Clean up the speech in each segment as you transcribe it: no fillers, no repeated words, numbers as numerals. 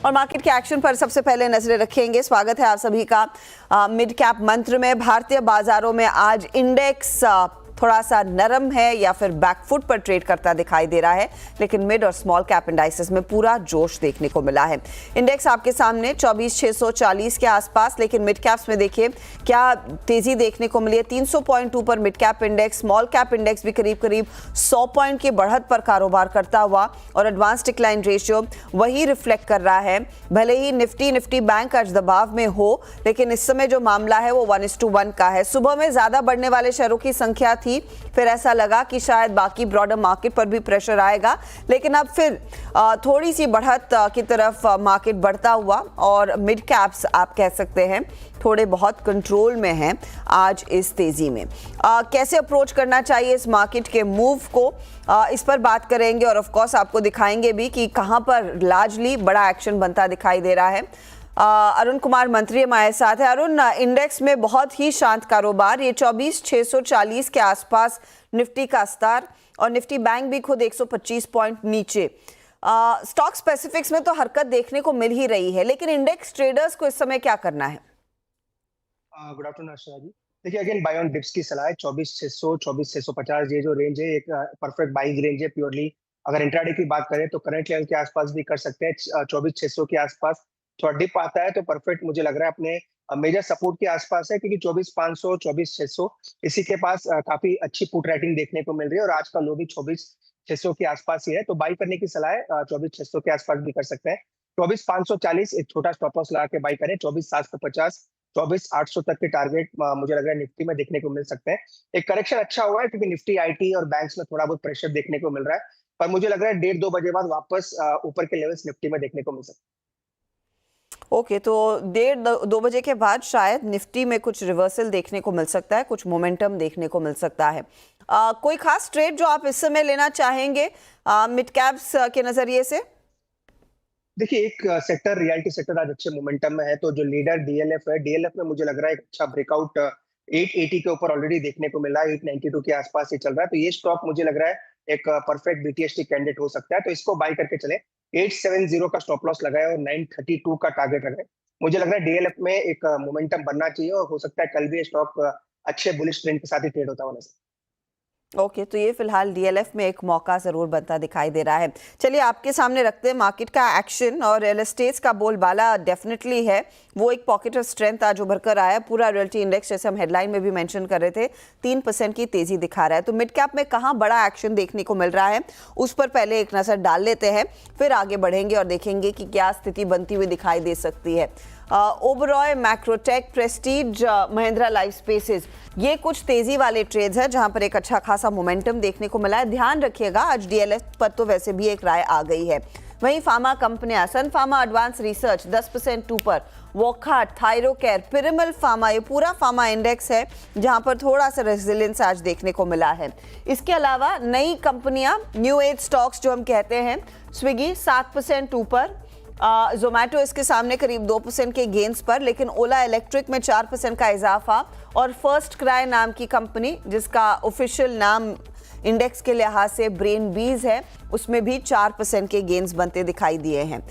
और मार्केट के एक्शन पर सबसे पहले नजरें रखेंगे। स्वागत है आप सभी का मिड कैप मंत्र में। भारतीय बाजारों में आज इंडेक्स थोड़ा सा नरम है या फिर बैकफुट पर ट्रेड करता दिखाई दे रहा है, लेकिन मिड और स्मॉल कैप इंडाइसेस में पूरा जोश देखने को मिला है। इंडेक्स आपके सामने 24,640 के आसपास, लेकिन मिड कैप्स में देखिए क्या तेजी देखने को मिली है। 300 पॉइंट ऊपर mid cap index, small cap index भी करीब करीब 100 पॉइंट की बढ़त पर कारोबार करता हुआ, और एडवांस डिक्लाइन रेशियो वही रिफ्लेक्ट कर रहा है। भले ही निफ्टी बैंक आज दबाव में हो, लेकिन इस समय जो मामला है वो 1:1 का है। सुबह में ज्यादा बढ़ने वाले शेयरों की संख्या थी, फिर ऐसा लगा कि शायद बाकी ब्रॉडर मार्केट पर भी प्रेशर आएगा, लेकिन अब फिर थोड़ी सी बढ़त की तरफ मार्केट बढ़ता हुआ, और मिड कैप्स आप कह सकते हैं थोड़े बहुत कंट्रोल में हैं आज इस तेजी में। कैसे अप्रोच करना चाहिए इस मार्केट के मूव को, इस पर बात करेंगे, और ऑफ कोर्स आपको दिखाएंगे भी कि कहां पर लार्जली बड़ा एक्शन बनता दिखाई दे रहा है। अरुण कुमार मंत्री हमारे साथ है। अरुण, इंडेक्स में बहुत ही शांत कारोबार, ये 24,640 के आसपास निफ्टी का स्तर, और निफ्टी बैंक भी खुद 125 पॉइंट नीचे। स्टॉक स्पेसिफिक्स में तो हरकत देखने को मिल ही रही है, लेकिन इंडेक्स ट्रेडर्स को इस समय क्या करना है? Good afternoon Asha ji. देखिए, अगेन बाय ऑन डिप्स की सलाह है। 24,600 24,650 ये जो रेंज है एक परफेक्ट बाइंग रेंज है प्योरली। अगर इंट्राडे की बात करें तो करंट लेवल के आसपास भी कर सकते हैं। 24,600 के आसपास थोड़ा डिप आता है तो परफेक्ट मुझे लग रहा है अपने मेजर सपोर्ट के आसपास है, क्योंकि 24,500 24,600 इसी के पास काफी अच्छी पुट राइटिंग देखने को मिल रही है, और आज का लो भी 24,600 के आसपास ही है। तो बाई करने की सलाह है। 24,600 के आसपास भी कर सकते हैं। 24,540 एक छोटा स्टॉप लॉस लगा के बाई करें। 24,750 24,800 तक के टारगेट मुझे लग रहा है निफ्टी में देखने को मिल सकते हैं। एक करेक्शन अच्छा हुआ है, क्योंकि निफ्टी आईटी और बैंक्स में थोड़ा बहुत प्रेशर देखने को मिल रहा है, पर मुझे लग रहा है 1:30-2 बजे बाद वापस ऊपर के लेवल्स निफ्टी में देखने को मिल सकते हैं। ओके, तो 1:30-2 बजे के बाद शायद निफ्टी में कुछ रिवर्सल देखने को मिल सकता है, कुछ मोमेंटम देखने को मिल सकता है। कोई खास ट्रेड जो आप इस समय लेना चाहेंगे मिड कैप्स के नजरिए से? देखिए, एक सेक्टर रियलिटी सेक्टर आज अच्छे मोमेंटम में है, तो जो लीडर डीएलएफ है, डीएलएफ में मुझे लग रहा है एक अच्छा ब्रेकआउट 880 के ऊपर ऑलरेडी देखने को मिला है। 892 के आसपास ही चल रहा है, तो ये स्टॉक मुझे लग रहा है एक परफेक्ट बीटीएसटी कैंडिडेट हो सकता है, तो इसको बाय करके चले। 870 का स्टॉप लॉस लगाए और 932 का टारगेट लगाए। मुझे लग रहा है डीएलएफ में एक मोमेंटम बनना चाहिए, और हो सकता है कल भी स्टॉक अच्छे बुलिश ट्रेंड के साथ ही ट्रेड होता हुआ नजर। ओके, तो ये फिलहाल डीएलएफ में एक मौका जरूर बनता दिखाई दे रहा है। चलिए आपके सामने रखते हैं मार्केट का एक्शन, और रियल एस्टेट्स का बोलबाला डेफिनेटली है। वो एक पॉकेट ऑफ स्ट्रेंथ आज उभर कर आया। पूरा रियल्टी इंडेक्स, जैसे हम हेडलाइन में भी मेंशन कर रहे थे, 3% की तेजी दिखा रहा है। तो मिड कैप में कहाँ बड़ा एक्शन देखने को मिल रहा है, उस पर पहले एक नजर डाल लेते हैं, फिर आगे बढ़ेंगे और देखेंगे कि क्या स्थिति बनती हुई दिखाई दे सकती है। Oberoi, Macrotech, Prestige, Mahindra life spaces, ये कुछ तेजी वाले ट्रेड्स हैं जहां पर एक अच्छा खासा मोमेंटम देखने को मिला है। ध्यान रखिएगा, आज डीएलएफ पर तो वैसे भी एक राय आ गई है। वहीं फार्मा कंपनियां, सन फार्मा एडवांस रिसर्च 10% ऊपर, वॉकहार्ट, थायरोकेयर, पिरामल फार्मा, ये पूरा फार्मा इंडेक्स है जहां पर थोड़ा सा रेजिलियंस आज देखने को मिला है। इसके अलावा नई कंपनियां, न्यू एज स्टॉक्स जो हम कहते हैं, स्विगी 7% ऊपर, जोमैटो इसके सामने करीब 2% के गेंस पर, लेकिन ओला इलेक्ट्रिक में 4% का इजाफा, और फर्स्ट क्राई नाम की कंपनी जिसका ऑफिशियल नाम इंडेक्स के लिहाज से ब्रेन बीज है, उसमें भी 4% के गेंस बनते दिखाई दिए हैं।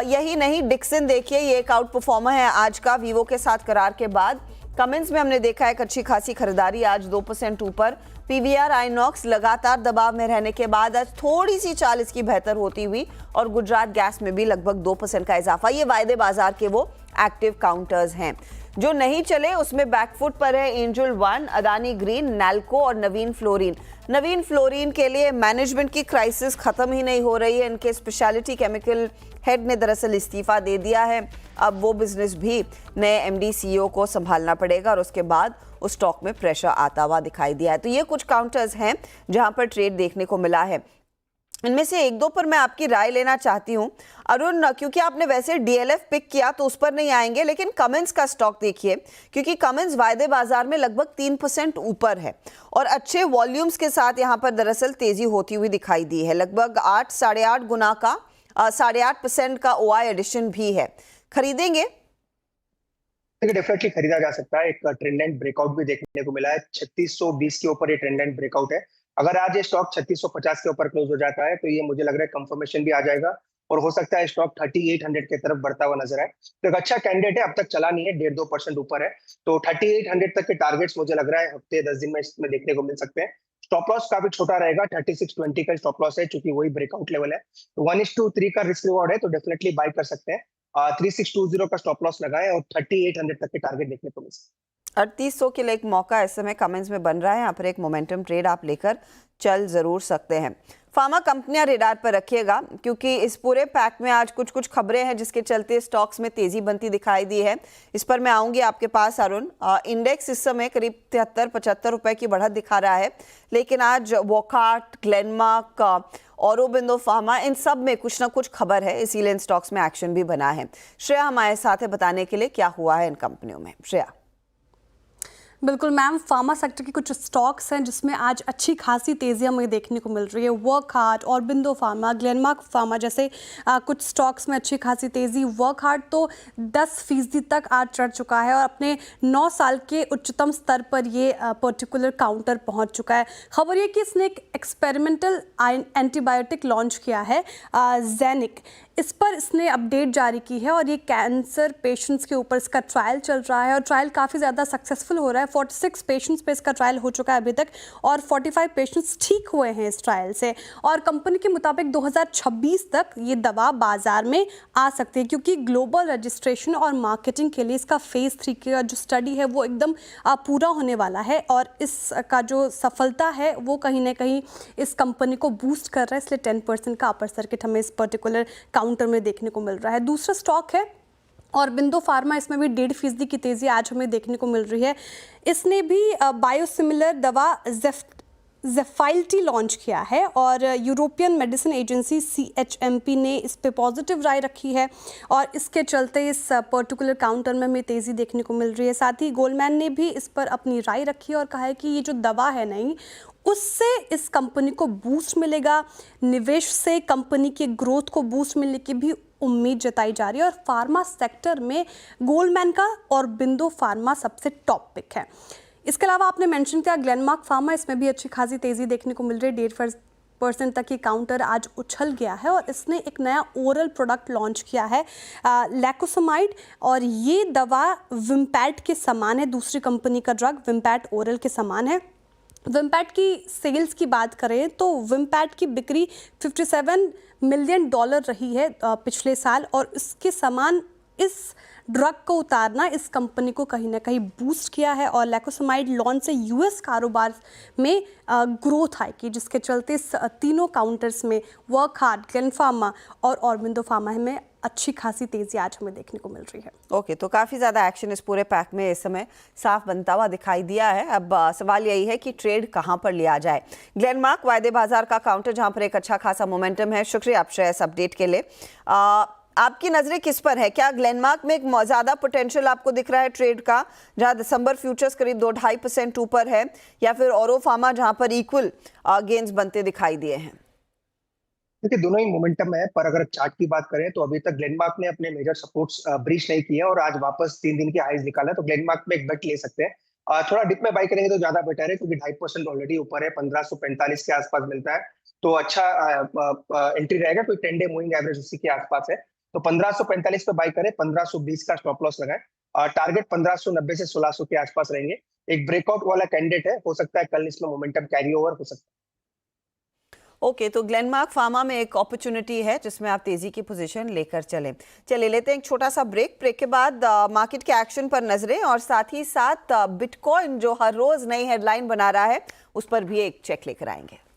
यही नहीं, डिक्सन देखिए, ये एक आउट परफॉर्मर है आज का वीवो के साथ करार के बाद। कमेंस में हमने देखा एक अच्छी खासी खरीदारी, आज 2% ऊपर। पीवीआर, आइनॉक्स लगातार दबाव में रहने के बाद आज थोड़ी सी 40 की बेहतर होती हुई, और गुजरात गैस में भी लगभग 2% का इजाफा। ये वायदे बाजार के वो एक्टिव काउंटर्स हैं। जो नहीं चले उसमें बैकफुट पर है angel one, Adani green, NALCO और नवीन फ्लोरिन। नवीन फ्लोरिन के लिए मैनेजमेंट की क्राइसिस खत्म ही नहीं हो रही है। इनके स्पेशलिटी केमिकल हेड ने दरअसल इस्तीफा दे दिया है। अब वो बिजनेस भी नए एमडी सीईओ को संभालना पड़ेगा, और उसके बाद उस स्टॉक में प्रेशर आता हुआ दिखाई दिया है। तो ये कुछ काउंटर्स हैं जहां पर ट्रेड देखने को मिला है। इनमें से एक दो पर मैं आपकी राय लेना चाहती हूं अरुण, क्योंकि आपने वैसे डीएलएफ पिक किया तो उस पर नहीं आएंगे, लेकिन कमेंस का स्टॉक देखिए, क्योंकि कमेंस वायदे बाजार में लगभग 3% ऊपर है, और अच्छे वॉल्यूम्स के साथ यहां पर दरअसल तेजी होती हुई दिखाई दी है। लगभग 8 साढ़े 8 गुना का 8.5% का ओआई एडिशन भी है। खरीदेंगे? डेफिनेटली खरीदा जा सकता है। एक ट्रेंड लाइन ब्रेकआउट भी देखने को मिला है। 3620 के ऊपर ये ट्रेंड लाइन ब्रेकआउट है। अगर आज ये स्टॉक 3650 के ऊपर क्लोज हो जाता है तो ये मुझे लग रहा है कंफर्मेशन भी आ जाएगा और हो सकता है स्टॉक 3800 की तरफ बढ़ता हुआ नजर आए। तो एक अच्छा कैंडिडेट है, अब तक चला नहीं है, 1.5-2% ऊपर है, तो 3800 तक के टारगेट्स मुझे लग रहा है हफ्ते 10 दिन में इसमें देखने को मिल सकते हैं। स्टॉप लॉस काफी छोटा रहेगा, 3620 का स्टॉप लॉस है, चूंकि वही ब्रेकआउट लेवल है। तो 1:3 का रिस्क रिवॉर्ड है, तो डेफिनेटली बाय कर सकते हैं। 3620 का स्टॉप लॉस लगाए और 3800 तक के टारगेट देखने को मिल सकते हैं। 3800 के लिए एक मौका इस समय कमेंट्स में बन रहा है, यहाँ पर एक मोमेंटम ट्रेड आप लेकर चल जरूर सकते हैं। फार्मा कंपनियां रेडार पर रखिएगा, क्योंकि इस पूरे पैक में आज कुछ कुछ खबरें हैं जिसके चलते स्टॉक्स में तेजी बनती दिखाई दी है। इस पर मैं आऊंगी आपके पास अरुण। इंडेक्स इस समय करीब 73-75 रुपए की बढ़त दिखा रहा है, लेकिन आज वॉकहार्ट, ग्लेनमार्क, औरोबिंदो फार्मा, इन सब में कुछ ना कुछ खबर है, इसीलिए इन स्टॉक्स में एक्शन भी बना है। श्रेया हमारे साथ है बताने के लिए क्या हुआ है इन कंपनियों में। श्रेया। बिल्कुल मैम, फार्मा सेक्टर के कुछ स्टॉक्स हैं जिसमें आज अच्छी खासी तेज़ी हमें देखने को मिल रही है। वर्कहार्ट, औरबिंदो फार्मा, ग्लेनमार्क फार्मा जैसे कुछ स्टॉक्स में अच्छी खासी तेज़ी। वर्कहार्ट तो 10% तक आज चढ़ चुका है और अपने 9 साल के उच्चतम स्तर पर ये पर्टिकुलर काउंटर पहुंच चुका है। खबर ये कि इसने एक एक्सपेरिमेंटल एंटीबायोटिक लॉन्च किया है, जेनिक। इस पर इसने अपडेट जारी की है और ये कैंसर पेशेंट्स के ऊपर इसका ट्रायल चल रहा है और ट्रायल काफ़ी ज़्यादा सक्सेसफुल हो रहा है। 46 पेशेंट्स पे इसका ट्रायल हो चुका है अभी तक और 45 पेशेंट्स ठीक हुए हैं इस ट्रायल से। और कंपनी के मुताबिक 2026 तक ये दवा बाजार में आ सकती है, क्योंकि ग्लोबल रजिस्ट्रेशन और मार्केटिंग के लिए इसका फेज़ 3 का जो स्टडी है वो एकदम पूरा होने वाला है और इसका जो सफलता है वो कहीं ना कहीं इस कंपनी को बूस्ट कर रहा है, इसलिए 10% का अपर सर्किट हमें इस पर्टिकुलर काउंटर में देखने को मिल रहा है। दूसरा स्टॉक है औरबिंदो फार्मा, इसमें भी 1.5% की तेज़ी आज हमें देखने को मिल रही है। इसने भी बायोसिमिलर दवा जेफाइल्टी लॉन्च किया है और यूरोपियन मेडिसिन एजेंसी CHMP ने इस पे पॉजिटिव राय रखी है और इसके चलते इस पर्टिकुलर काउंटर में हमें तेज़ी देखने को मिल रही है। साथ ही गोल्डमैन ने भी इस पर अपनी राय रखी और कहा है कि ये जो दवा है नई, उससे इस कंपनी को बूस्ट मिलेगा, निवेश से कंपनी के ग्रोथ को बूस्ट मिलने की भी उम्मीद जताई जा रही है और फार्मा सेक्टर में गोल्डमैन का औरबिंदो फार्मा सबसे टॉप पिक है। इसके अलावा आपने मेंशन किया ग्लेनमार्क फार्मा, इसमें भी अच्छी खासी तेज़ी देखने को मिल रही है। 1.5% तक की काउंटर आज उछल गया है और इसने एक नया ओरल प्रोडक्ट लॉन्च किया है, लैकोसमाइड, और ये दवा विम्पैट के समान है, दूसरी कंपनी का ड्रग विम्पैट ओरल के समान है। विम्पैट की सेल्स की बात करें तो विम्पैट की बिक्री $57 मिलियन रही है पिछले साल और इसके समान इस ड्रग को उतारना इस कंपनी को कहीं ना कहीं बूस्ट किया है और लैकोसमाइड लॉन्च से US कारोबार में ग्रोथ आएगी, जिसके चलते इस तीनों काउंटर्स में वर्कहार्ट, ग्लेन फार्मा और औरबिंदो फार्मा में अच्छी खासी तेज़ी आज हमें देखने को मिल रही है। ओके, तो काफ़ी ज़्यादा एक्शन इस पूरे पैक में इस समय साफ बनता हुआ दिखाई दिया है। अब सवाल यही है कि ट्रेड कहां पर लिया जाए। ग्लेनमार्क वायदे बाजार का काउंटर जहां पर एक अच्छा खासा मोमेंटम है। शुक्रिया आप श्रेयस अपडेट के लिए। आपकी नजरें किस पर है? क्या ग्लेनमार्क में एक ज़्यादा पोटेंशियल आपको दिख रहा है ट्रेड का, जहां दिसंबर फ्यूचर्स करीब 2-2.5% ऊपर है, या फिर औरो फार्मा जहां पर इक्वल गेन्स बनते दिखाई दिए हैं? देखिए, दोनों ही मोमेंटम है, पर अगर चार्ट की बात करें तो अभी तक ग्लेनमार्क ने अपने मेजर सपोर्ट्स ब्रीच नहीं किए और आज वापस 3 दिन की हाईज निकाला, तो ग्लेनमार्क में एक बेट ले सकते हैं। थोड़ा डिप में बाई करेंगे तो ज्यादा बेटर है, क्योंकि 2.5% ऑलरेडी ऊपर है, 1545 के आसपास मिलता है, तो अच्छा एंट्री रहेगा। कोई 10 डे मूविंग एवरेज उसी के आसपास है, तो 1545 पे बाई करें, 1520 का स्टॉप लॉस लगाए। टारगेट 1590 से 1600 के आसपास रहेंगे। एक ब्रेकआउट वाला कैंडिडेट है, हो सकता है कल इसमें मोमेंटम कैरी ओवर हो सकता है। ओके, तो ग्लेनमार्क फार्मा में एक अपॉर्चुनिटी है जिसमें आप तेजी की पोजीशन लेकर चले लेते हैं एक छोटा सा ब्रेक के बाद मार्केट के एक्शन पर नजरें और साथ ही साथ बिटकॉइन जो हर रोज नई हेडलाइन बना रहा है उस पर भी एक चेक लेकर आएंगे।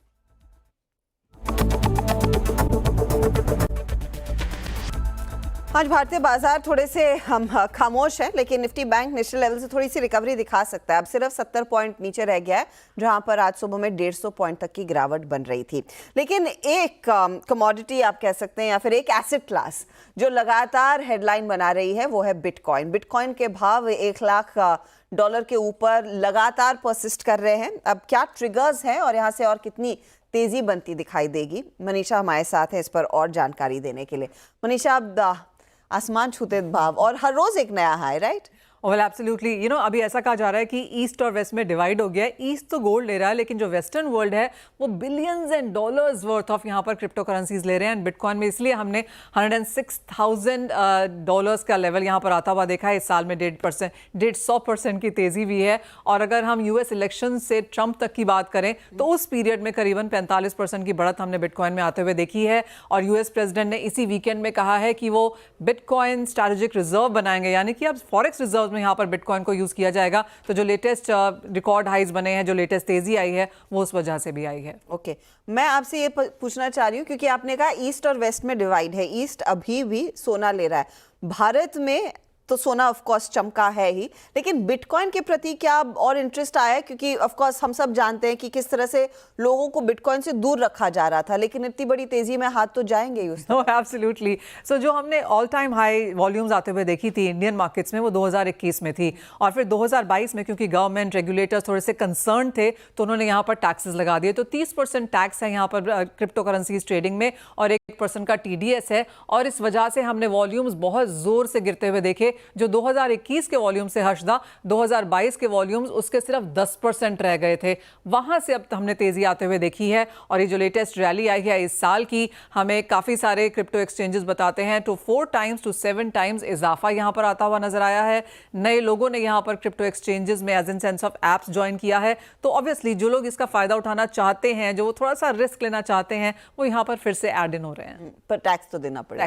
आज भारतीय बाजार थोड़े से हम खामोश हैं, लेकिन निफ्टी बैंक नेशनल लेवल से थोड़ी सी रिकवरी दिखा सकता है। अब सिर्फ 70 पॉइंट नीचे रह गया है, जहां पर आज सुबह में 150 पॉइंट तक की गिरावट बन रही थी। लेकिन एक कमोडिटी आप कह सकते हैं या फिर एक एसेट क्लास जो लगातार हेडलाइन बना रही है वो है बिटकॉइन। बिटकॉइन के भाव $1,00,000 के ऊपर लगातार परसिस्ट कर रहे हैं। अब क्या ट्रिगर्स हैं और यहाँ से और कितनी तेजी बनती दिखाई देगी, मनीषा हमारे साथ है इस पर और जानकारी देने के लिए। मनीषा, अब आसमान छूते भाव और हर रोज एक नया high, right? Well absolutely, you know अभी ऐसा कहा जा रहा है कि ईस्ट और वेस्ट में डिवाइड हो गया है। ईस्ट तो गोल्ड ले रहा है, लेकिन जो वेस्टर्न वर्ल्ड है वो billions and dollars worth of यहाँ पर क्रिप्टो करेंसीज ले रहे हैं। एंड बिटकॉइन में इसलिए हमने $106,000 का लेवल यहाँ पर आता हुआ देखा है। इस साल में 150% की तेजी भी है। और अगर हम यूएस इलेक्शन से ट्रंप तक की बात करें तो उस पीरियड में करीबन 45% की बढ़त हमने बिटकॉइन में आते हुए देखी है। और यूएस प्रेसिडेंट ने इसी वीकेंड में कहा है कि वो बिटकॉइन स्ट्रैटेजिक रिजर्व बनाएंगे, यानी कि अब फॉरेक्स रिजर्व में यहाँ पर बिटकॉइन को यूज किया जाएगा। तो जो लेटेस्ट रिकॉर्ड हाइज बने हैं, जो लेटेस्ट तेजी आई है, वो उस वजह से भी आई है। ओके, मैं आपसे ये पूछना चाह रही हूँ क्योंकि आपने कहा ईस्ट और वेस्ट में डिवाइड है। ईस्ट अभी भी सोना ले रहा है, भारत में तो सोना ऑफ कोर्स चमका है ही, लेकिन बिटकॉइन के प्रति क्या और इंटरेस्ट आया है? क्योंकि ऑफ कोर्स हम सब जानते हैं कि किस तरह से लोगों को बिटकॉइन से दूर रखा जा रहा था, लेकिन इतनी बड़ी तेजी में हाथ तो जाएंगे ही उस। एब्सोल्युटली। सो जो हमने ऑल टाइम हाई वॉल्यूम्स आते हुए देखी थी इंडियन मार्केट्स में, वो 2021 में थी। और फिर 2022 में क्योंकि गवर्नमेंट रेगुलेटर्स थोड़े से कंसर्न थे तो उन्होंने यहाँ पर टैक्सेस लगा दिए। तो 30% टैक्स है यहाँ पर क्रिप्टो करेंसीज ट्रेडिंग में और 1% का TDS है। और इस वजह से हमने वॉल्यूम्स बहुत जोर से गिरते हुए देखे। जो 2021 के वॉल्यूम से हर्षदा, 2022 के वॉल्यूम्स उसके सिर्फ 10% रह गए थे। वहां से अब हमने तेजी आते हुए देखी है। और ये जो लेटेस्ट रैली आई है इस साल की, हमें काफी सारे क्रिप्टो एक्सचेंजेस बताते हैं तो 4 टाइम्स to 7 टाइम्स इजाफा यहां पर आता हुआ नजर आया है। नए लोगों ने यहां पर क्रिप्टो एक्सचेंजेस में as in sense of apps join किया है। तो ऑब्वियसली जो लोग इसका फायदा उठाना चाहते हैं, जो थोड़ा सा रिस्क लेना चाहते हैं, वो यहाँ पर फिर से एड इन हो रहे हैं। पर टैक्स तो देना पड़ेगा।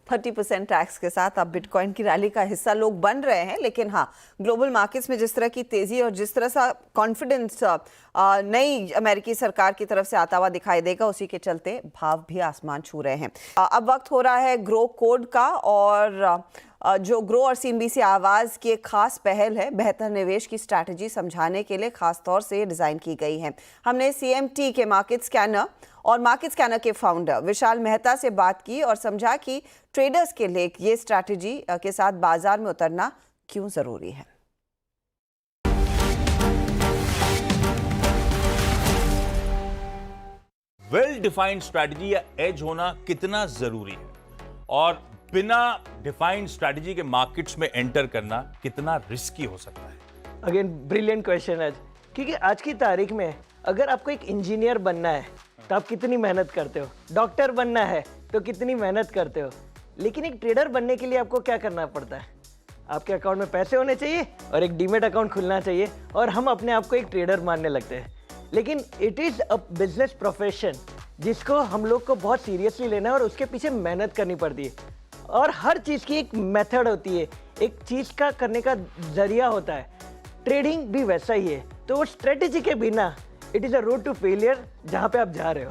30% टैक्स के साथ अब बिटकॉइन की रैली का हिस्सा लोग बन रहे हैं। लेकिन हाँ, ग्लोबल मार्केट्स में जिस तरह की तेजी और जिस तरह सा कॉन्फिडेंस नई अमेरिकी सरकार की तरफ से आता हुआ दिखाई देगा, उसी के चलते भाव भी आसमान छू रहे हैं। अब वक्त हो रहा है ग्रो कोड का, और जो ग्रो और CNBC आवाज़ की एक खास पहल है, बेहतर निवेश की स्ट्रैटेजी समझाने के लिए खास तौर से डिज़ाइन की गई है। हमने CMT के मार्केट स्कैनर और मार्केट स्कैनर के फाउंडर विशाल मेहता से बात की और समझा कि ट्रेडर्स के लिए ये स्ट्रैटेजी के साथ बाजार में उतरना क्यों ज़रूरी है। वेल डिफाइंड स्ट्रैटेजी या एज होना कितना जरूरी है, और बिना डिफाइंड स्ट्रैटेजी के मार्केट्स में एंटर करना कितना रिस्की हो सकता है। अगेन ब्रिलियंट क्वेश्चन है, क्योंकि आज की तारीख में अगर आपको एक इंजीनियर बनना है तो आप कितनी मेहनत करते हो, डॉक्टर बनना है तो कितनी मेहनत करते हो, लेकिन एक ट्रेडर बनने के लिए आपको क्या करना पड़ता है? आपके अकाउंट में पैसे होने चाहिए और एक डीमेट अकाउंट खुलना चाहिए, और हम अपने आप को एक ट्रेडर मानने लगते हैं। लेकिन it is a business profession जिसको हम लोग को बहुत सीरियसली लेना है और उसके पीछे मेहनत करनी पड़ती है। और हर चीज़ की एक मेथड होती है, एक चीज़ का करने का जरिया होता है। ट्रेडिंग भी वैसा ही है। तो वो स्ट्रेटेजी के बिना it is a road to failure जहाँ पे आप जा रहे हो।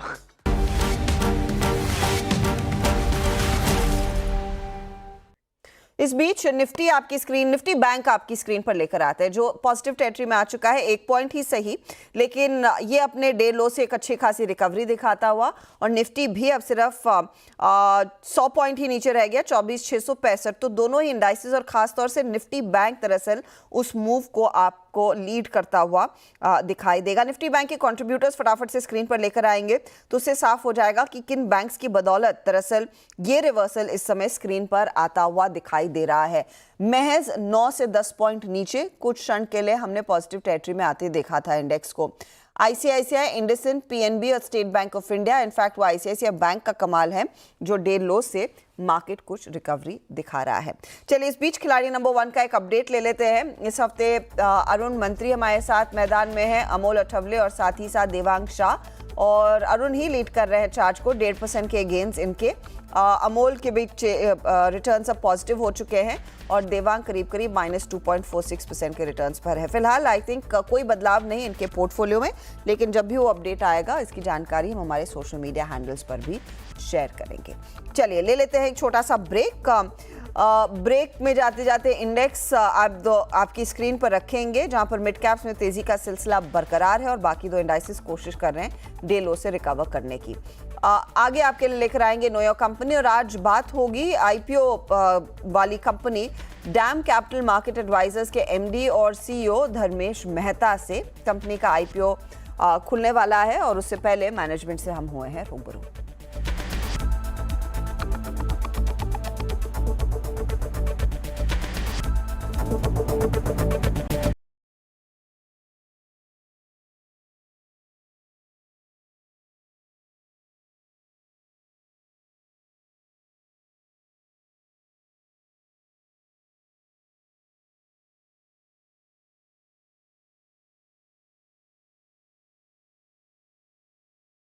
इस बीच निफ्टी बैंक आपकी स्क्रीन पर लेकर आते हैं, जो पॉजिटिव टेरिटरी में आ चुका है। 1 पॉइंट ही सही, लेकिन ये अपने डे लो से एक अच्छी खासी रिकवरी दिखाता हुआ, और निफ्टी भी अब सिर्फ 100 पॉइंट ही नीचे रह गया, 24,665। तो दोनों ही इंडाइसेस और खासतौर से निफ्टी बैंक दरअसल उस मूव को आपको लीड करता हुआ दिखाई देगा। निफ्टी बैंक के कंट्रीब्यूटर्स फटाफट से स्क्रीन पर लेकर आएंगे तो उससे साफ हो जाएगा कि किन बैंक्स की बदौलत दरअसल ये रिवर्सल इस समय स्क्रीन पर आता हुआ दिखाई दे रहा है। महज 9 से 10 पॉइंट नीचे कुछ क्षण के लिए हमने पॉजिटिव टेरिटरी में आते देखा था इंडेक्स को। ICICI, इंडसइंड, PNB और state bank of India, in fact वो ICICI बैंक का कमाल है जो डे लो से मार्केट कुछ रिकवरी दिखा रहा है। चलिए इस बीच खिलाड़ी नंबर 1 का एक अपडेट ले लेते हैं। इस हफ्ते अरुण मंत्री हमारे साथ मैदान में है, अमोल अठवले और साथ ही साथ देवांग शाह, और अरुण ही लीड कर रहे हैं चार्ज को, 1.5% के गेन्स इनके। अमोल के बीच रिटर्न्स अब पॉजिटिव हो चुके हैं और देवांग करीब करीब -2.46% के रिटर्न्स पर है। फिलहाल आई थिंक कोई बदलाव नहीं इनके पोर्टफोलियो में, लेकिन जब भी वो अपडेट आएगा इसकी जानकारी हम हमारे सोशल मीडिया हैंडल्स पर भी शेयर करेंगे। चलिए ले लेते हैं एक छोटा सा ब्रेक। ब्रेक में जाते जाते इंडेक्स आपकी स्क्रीन पर रखेंगे, जहां पर मिड कैप्स में तेजी का सिलसिला बरकरार है और बाकी 2 इंडाइसेस कोशिश कर रहे हैं डे लो से रिकवर करने की। आगे आपके लिए लेकर आएंगे नो योर कंपनी, और आज बात होगी IPO वाली company Dam capital market advisors के MD और CEO धर्मेश मेहता से। कंपनी का IPO खुलने वाला है और उससे पहले मैनेजमेंट से हम हुए हैं रूबरू।